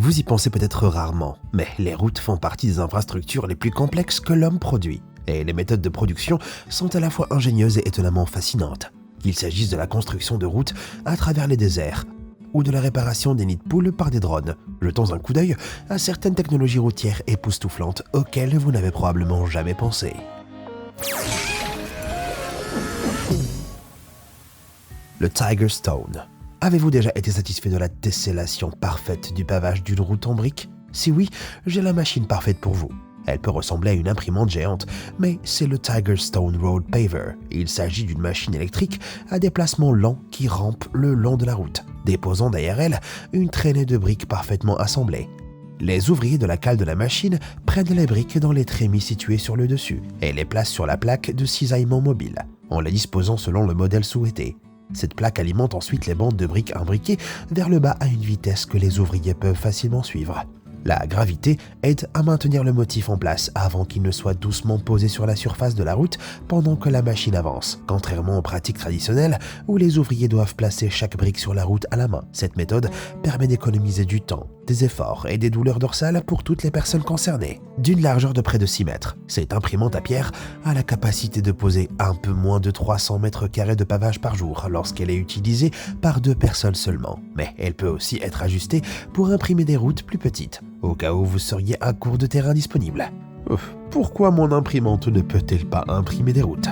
Vous y pensez peut-être rarement, mais les routes font partie des infrastructures les plus complexes que l'homme produit. Et les méthodes de production sont à la fois ingénieuses et étonnamment fascinantes. Qu'il s'agisse de la construction de routes à travers les déserts, ou de la réparation des nids de poules par des drones, jetons un coup d'œil à certaines technologies routières époustouflantes auxquelles vous n'avez probablement jamais pensé. Le Tiger Stone. Avez-vous déjà été satisfait de la tessellation parfaite du pavage d'une route en briques? Si oui, j'ai la machine parfaite pour vous. Elle peut ressembler à une imprimante géante, mais c'est le Tiger Stone Road Paver. Il s'agit d'une machine électrique à déplacement lent qui rampe le long de la route, déposant derrière elle une traînée de briques parfaitement assemblées. Les ouvriers de la cale de la machine prennent les briques dans les trémies situés sur le dessus et les placent sur la plaque de cisaillement mobile, en les disposant selon le modèle souhaité. Cette plaque alimente ensuite les bandes de briques imbriquées vers le bas à une vitesse que les ouvriers peuvent facilement suivre. La gravité aide à maintenir le motif en place avant qu'il ne soit doucement posé sur la surface de la route pendant que la machine avance, contrairement aux pratiques traditionnelles où les ouvriers doivent placer chaque brique sur la route à la main. Cette méthode permet d'économiser du temps, des efforts et des douleurs dorsales pour toutes les personnes concernées. D'une largeur de près de 6 mètres, cette imprimante à pierre a la capacité de poser un peu moins de 300 mètres carrés de pavage par jour lorsqu'elle est utilisée par 2 personnes seulement. Mais elle peut aussi être ajustée pour imprimer des routes plus petites, au cas où vous seriez un cours de terrain disponible. Pourquoi mon imprimante ne peut-elle pas imprimer des routes?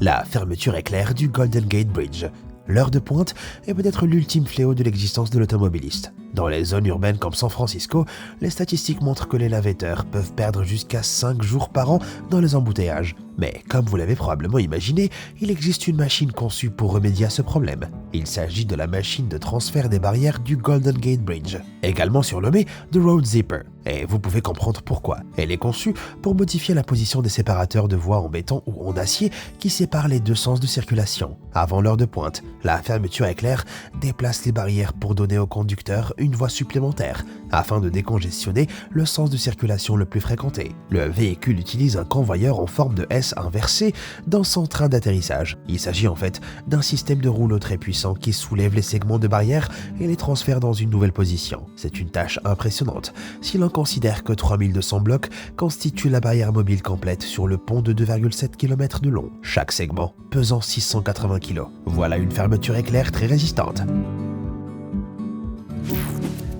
La fermeture éclair du Golden Gate Bridge. L'heure de pointe est peut-être l'ultime fléau de l'existence de l'automobiliste. Dans les zones urbaines comme San Francisco, les statistiques montrent que les navetteurs peuvent perdre jusqu'à 5 jours par an dans les embouteillages. Mais comme vous l'avez probablement imaginé, il existe une machine conçue pour remédier à ce problème. Il s'agit de la machine de transfert des barrières du Golden Gate Bridge, également surnommée The Road Zipper. Et vous pouvez comprendre pourquoi. Elle est conçue pour modifier la position des séparateurs de voies en béton ou en acier qui séparent les 2 sens de circulation. Avant l'heure de pointe, la fermeture éclair déplace les barrières pour donner au conducteur une voie supplémentaire, afin de décongestionner le sens de circulation le plus fréquenté. Le véhicule utilise un convoyeur en forme de S inversé dans son train d'atterrissage. Il s'agit en fait d'un système de rouleau très puissant qui soulève les segments de barrière et les transfère dans une nouvelle position. C'est une tâche impressionnante, si l'on considère que 3200 blocs constituent la barrière mobile complète sur le pont de 2,7 km de long, chaque segment pesant 680 kg. Voilà une fermeture éclair très résistante.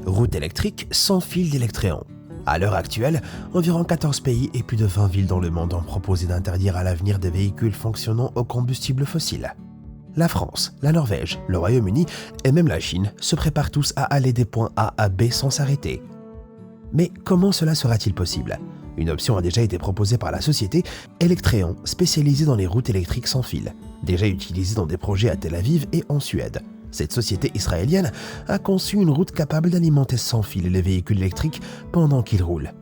Route électrique sans fil d'Electreon. À l'heure actuelle, environ 14 pays et plus de 20 villes dans le monde ont proposé d'interdire à l'avenir des véhicules fonctionnant au combustible fossile. La France, la Norvège, le Royaume-Uni et même la Chine se préparent tous à aller des points A à B sans s'arrêter. Mais comment cela sera-t-il possible? Une option a déjà été proposée par la société Electreon, spécialisée dans les routes électriques sans fil, déjà utilisée dans des projets à Tel Aviv et en Suède. Cette société israélienne a conçu une route capable d'alimenter sans fil les véhicules électriques pendant qu'ils roulent.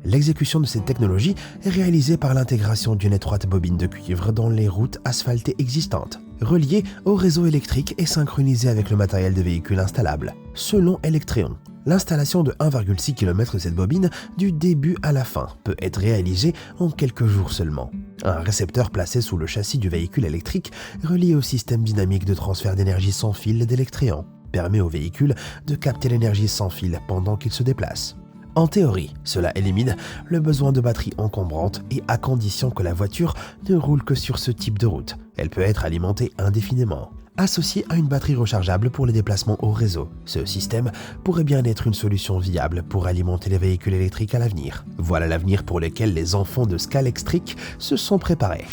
L'exécution de cette technologie est réalisée par l'intégration d'une étroite bobine de cuivre dans les routes asphaltées existantes, reliée au réseau électrique et synchronisée avec le matériel de véhicule installable. Selon Electreon, l'installation de 1,6 km de cette bobine, du début à la fin, peut être réalisée en quelques jours seulement. Un récepteur placé sous le châssis du véhicule électrique, relié au système dynamique de transfert d'énergie sans fil d'Electreon, permet au véhicule de capter l'énergie sans fil pendant qu'il se déplace. En théorie, cela élimine le besoin de batterie encombrante et à condition que la voiture ne roule que sur ce type de route. Elle peut être alimentée indéfiniment. Associée à une batterie rechargeable pour les déplacements au réseau, ce système pourrait bien être une solution viable pour alimenter les véhicules électriques à l'avenir. Voilà l'avenir pour lequel les enfants de Scalextric se sont préparés.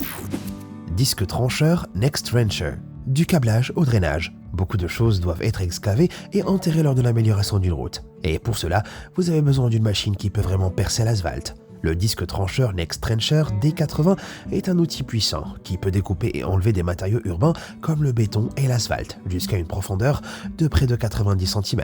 Disque trancheur Next Trencher. Du câblage au drainage. Beaucoup de choses doivent être excavées et enterrées lors de l'amélioration d'une route. Et pour cela, vous avez besoin d'une machine qui peut vraiment percer l'asphalte. Le disque trancheur Next Trencher D80 est un outil puissant qui peut découper et enlever des matériaux urbains comme le béton et l'asphalte jusqu'à une profondeur de près de 90 cm.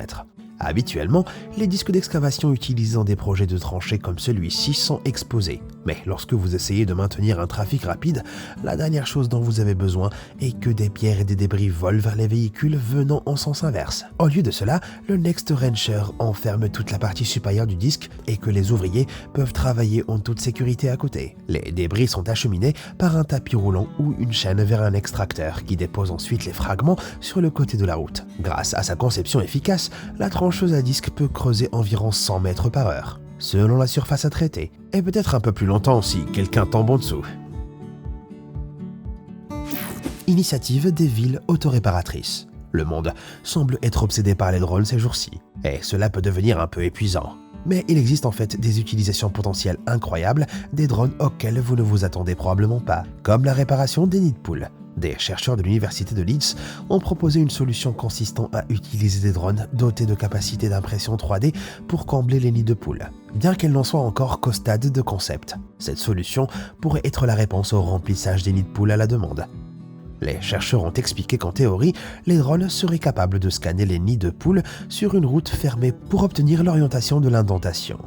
Habituellement, les disques d'excavation utilisés dans des projets de tranchées comme celui-ci sont exposés. Mais lorsque vous essayez de maintenir un trafic rapide, la dernière chose dont vous avez besoin est que des pierres et des débris volent vers les véhicules venant en sens inverse. Au lieu de cela, le Next Rancher enferme toute la partie supérieure du disque et que les ouvriers peuvent travailler en toute sécurité à côté. Les débris sont acheminés par un tapis roulant ou une chaîne vers un extracteur qui dépose ensuite les fragments sur le côté de la route. Grâce à sa conception efficace, la trancheuse à disque peut creuser environ 100 mètres par heure, selon la surface à traiter, et peut-être un peu plus longtemps si quelqu'un tombe en dessous. Initiative des villes autoréparatrices. Le monde semble être obsédé par les drones ces jours-ci, et cela peut devenir un peu épuisant. Mais il existe en fait des utilisations potentielles incroyables des drones auxquelles vous ne vous attendez probablement pas, comme la réparation des nids de poules. Des chercheurs de l'université de Leeds ont proposé une solution consistant à utiliser des drones dotés de capacités d'impression 3D pour combler les nids de poules, bien qu'elle n'en soit encore qu'au stade de concept. Cette solution pourrait être la réponse au remplissage des nids de poules à la demande. Les chercheurs ont expliqué qu'en théorie, les drones seraient capables de scanner les nids de poules sur une route fermée pour obtenir l'orientation de l'indentation.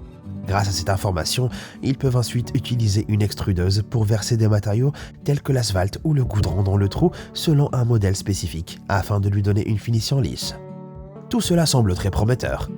Grâce à cette information, ils peuvent ensuite utiliser une extrudeuse pour verser des matériaux tels que l'asphalte ou le goudron dans le trou selon un modèle spécifique, afin de lui donner une finition lisse. Tout cela semble très prometteur.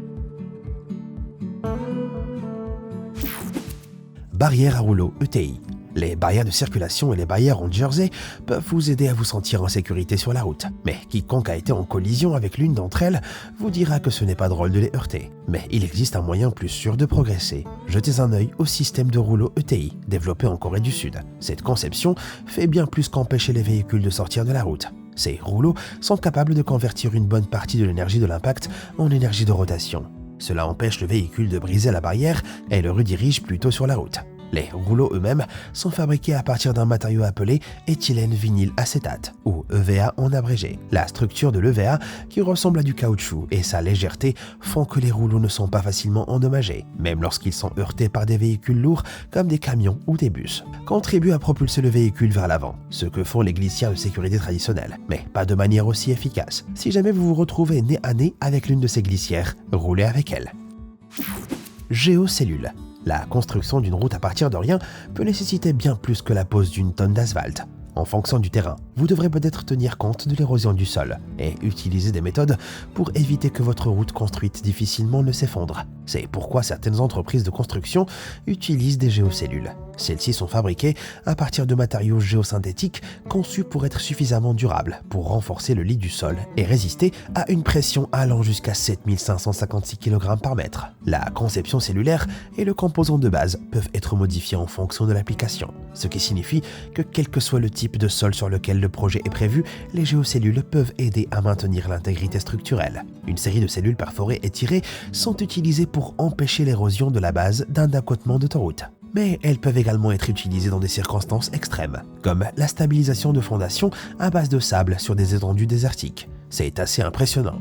Barrières à rouleau ETI. Les barrières de circulation et les barrières en jersey peuvent vous aider à vous sentir en sécurité sur la route. Mais quiconque a été en collision avec l'une d'entre elles vous dira que ce n'est pas drôle de les heurter. Mais il existe un moyen plus sûr de progresser. Jetez un œil au système de rouleau ETI, développé en Corée du Sud. Cette conception fait bien plus qu'empêcher les véhicules de sortir de la route. Ces rouleaux sont capables de convertir une bonne partie de l'énergie de l'impact en énergie de rotation. Cela empêche le véhicule de briser la barrière et le redirige plutôt sur la route. Les rouleaux eux-mêmes sont fabriqués à partir d'un matériau appelé éthylène vinyle acétate, ou EVA en abrégé. La structure de l'EVA, qui ressemble à du caoutchouc, et sa légèreté font que les rouleaux ne sont pas facilement endommagés, même lorsqu'ils sont heurtés par des véhicules lourds comme des camions ou des bus. Contribuent à propulser le véhicule vers l'avant, ce que font les glissières de sécurité traditionnelles, mais pas de manière aussi efficace. Si jamais vous vous retrouvez nez à nez avec l'une de ces glissières, roulez avec elle. Géocellule. La construction d'une route à partir de rien peut nécessiter bien plus que la pose d'une tonne d'asphalte. En fonction du terrain, vous devrez peut-être tenir compte de l'érosion du sol et utiliser des méthodes pour éviter que votre route construite difficilement ne s'effondre. C'est pourquoi certaines entreprises de construction utilisent des géocellules. Celles-ci sont fabriquées à partir de matériaux géosynthétiques conçus pour être suffisamment durables pour renforcer le lit du sol et résister à une pression allant jusqu'à 7556 kg par mètre. La conception cellulaire et le composant de base peuvent être modifiés en fonction de l'application, ce qui signifie que quel que soit le type de sol sur lequel le projet est prévu, les géocellules peuvent aider à maintenir l'intégrité structurelle. Une série de cellules perforées et tirées sont utilisées pour empêcher l'érosion de la base d'un accotement d'autoroute. Mais elles peuvent également être utilisées dans des circonstances extrêmes, comme la stabilisation de fondations à base de sable sur des étendues désertiques. C'est assez impressionnant.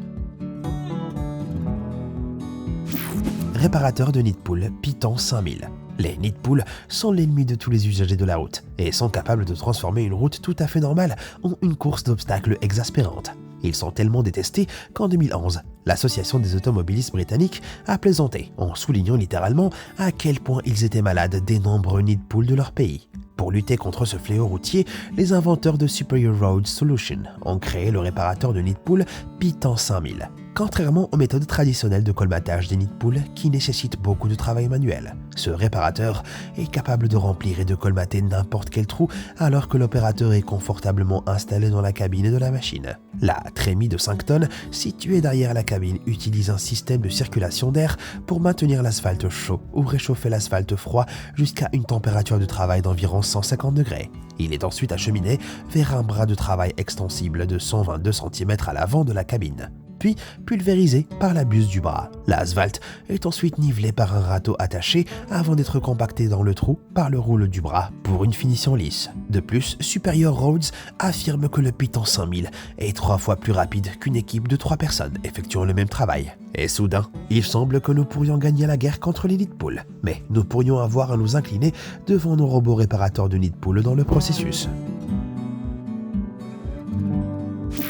Réparateur de nid de poule Python 5000. Les nids de poules sont l'ennemi de tous les usagers de la route et sont capables de transformer une route tout à fait normale en une course d'obstacles exaspérante. Ils sont tellement détestés qu'en 2011, l'Association des automobilistes britanniques a plaisanté en soulignant littéralement à quel point ils étaient malades des nombreux nids de poules de leur pays. Pour lutter contre ce fléau routier, les inventeurs de Superior Road Solutions ont créé le réparateur de nids de poules Python 5000. Contrairement aux méthodes traditionnelles de colmatage des nids de poules qui nécessitent beaucoup de travail manuel, ce réparateur est capable de remplir et de colmater n'importe quel trou alors que l'opérateur est confortablement installé dans la cabine de la machine. La trémie de 5 tonnes située derrière la cabine utilise un système de circulation d'air pour maintenir l'asphalte chaud ou réchauffer l'asphalte froid jusqu'à une température de travail d'environ 150 degrés. Il est ensuite acheminé vers un bras de travail extensible de 122 cm à l'avant de la cabine, puis pulvérisé par la buse du bras. L'asphalte est ensuite nivelé par un râteau attaché avant d'être compacté dans le trou par le roule du bras pour une finition lisse. De plus, Superior Roads affirme que le Python 5000 est 3 fois plus rapide qu'une équipe de 3 personnes effectuant le même travail. Et soudain, il semble que nous pourrions gagner la guerre contre les nids de poules, mais nous pourrions avoir à nous incliner devant nos robots réparateurs de nids de poules dans le processus.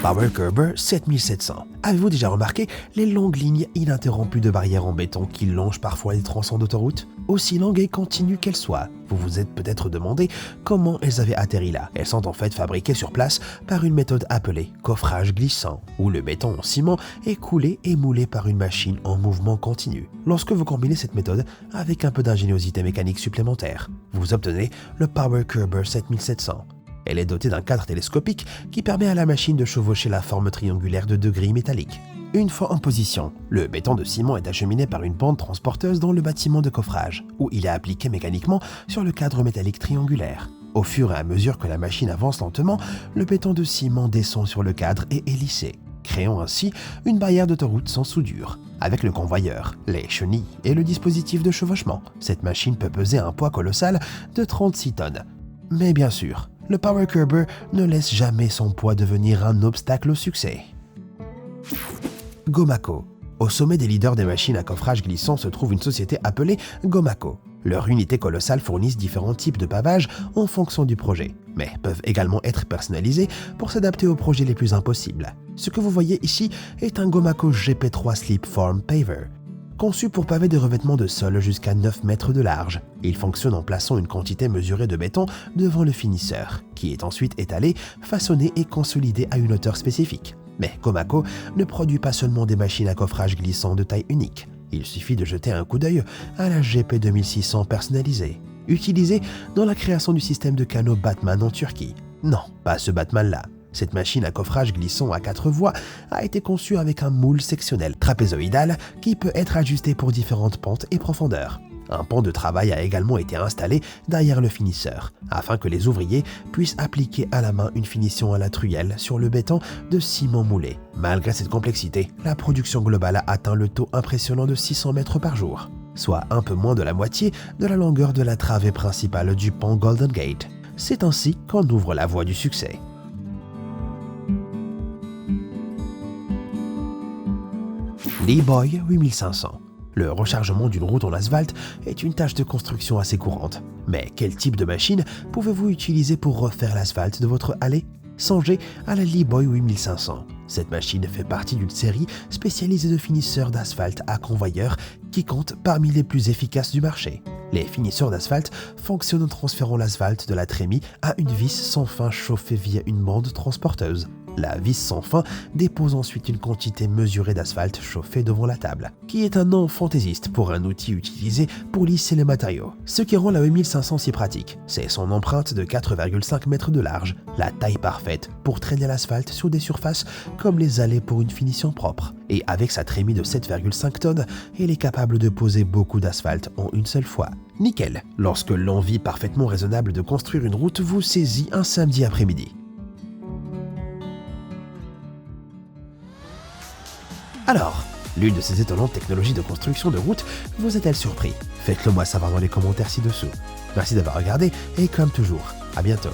Power Curber 7700. Avez-vous déjà remarqué les longues lignes ininterrompues de barrières en béton qui longent parfois les tronçons d'autoroute? Aussi longues et continues qu'elles soient, vous vous êtes peut-être demandé comment elles avaient atterri là. Elles sont en fait fabriquées sur place par une méthode appelée coffrage glissant, où le béton en ciment est coulé et moulé par une machine en mouvement continu. Lorsque vous combinez cette méthode avec un peu d'ingéniosité mécanique supplémentaire, vous obtenez le Power Curber 7700. Elle est dotée d'un cadre télescopique qui permet à la machine de chevaucher la forme triangulaire de deux grilles métalliques. Une fois en position, le béton de ciment est acheminé par une bande transporteuse dans le bâtiment de coffrage, où il est appliqué mécaniquement sur le cadre métallique triangulaire. Au fur et à mesure que la machine avance lentement, le béton de ciment descend sur le cadre et est lissé, créant ainsi une barrière d'autoroute sans soudure. Avec le convoyeur, les chenilles et le dispositif de chevauchement, cette machine peut peser un poids colossal de 36 tonnes. Mais bien sûr, le Power Curber ne laisse jamais son poids devenir un obstacle au succès. Gomaco. Au sommet des leaders des machines à coffrage glissant se trouve une société appelée Gomaco. Leurs unités colossales fournissent différents types de pavage en fonction du projet, mais peuvent également être personnalisés pour s'adapter aux projets les plus impossibles. Ce que vous voyez ici est un Gomaco GP3 Slipform Paver. Conçu pour paver des revêtements de sol jusqu'à 9 mètres de large. Il fonctionne en plaçant une quantité mesurée de béton devant le finisseur, qui est ensuite étalé, façonné et consolidé à une hauteur spécifique. Mais Gomaco ne produit pas seulement des machines à coffrage glissant de taille unique. Il suffit de jeter un coup d'œil à la GP2600 personnalisée, utilisée dans la création du système de canaux Batman en Turquie. Non, pas ce Batman-là. Cette machine à coffrage glissant à 4 voies a été conçue avec un moule sectionnel trapézoïdal qui peut être ajusté pour différentes pentes et profondeurs. Un pont de travail a également été installé derrière le finisseur, afin que les ouvriers puissent appliquer à la main une finition à la truelle sur le béton de ciment moulé. Malgré cette complexité, la production globale a atteint le taux impressionnant de 600 mètres par jour, soit un peu moins de la moitié de la longueur de la travée principale du pont Golden Gate. C'est ainsi qu'on ouvre la voie du succès. Li-Boy 8500. Le rechargement d'une route en asphalte est une tâche de construction assez courante. Mais quel type de machine pouvez-vous utiliser pour refaire l'asphalte de votre allée? Songez à la Li-Boy 8500. Cette machine fait partie d'une série spécialisée de finisseurs d'asphalte à convoyeur qui compte parmi les plus efficaces du marché. Les finisseurs d'asphalte fonctionnent en transférant l'asphalte de la trémie à une vis sans fin chauffée via une bande transporteuse. La vis sans fin dépose ensuite une quantité mesurée d'asphalte chauffé devant la table, qui est un nom fantaisiste pour un outil utilisé pour lisser les matériaux. Ce qui rend la 8500 si pratique, c'est son empreinte de 4,5 mètres de large, la taille parfaite pour traîner l'asphalte sur des surfaces comme les allées pour une finition propre. Et avec sa trémie de 7,5 tonnes, elle est capable de poser beaucoup d'asphalte en une seule fois. Nickel, lorsque l'envie parfaitement raisonnable de construire une route vous saisit un samedi après-midi. Alors, l'une de ces étonnantes technologies de construction de route vous a-t-elle surpris? Faites-le moi savoir dans les commentaires ci-dessous. Merci d'avoir regardé et comme toujours, à bientôt.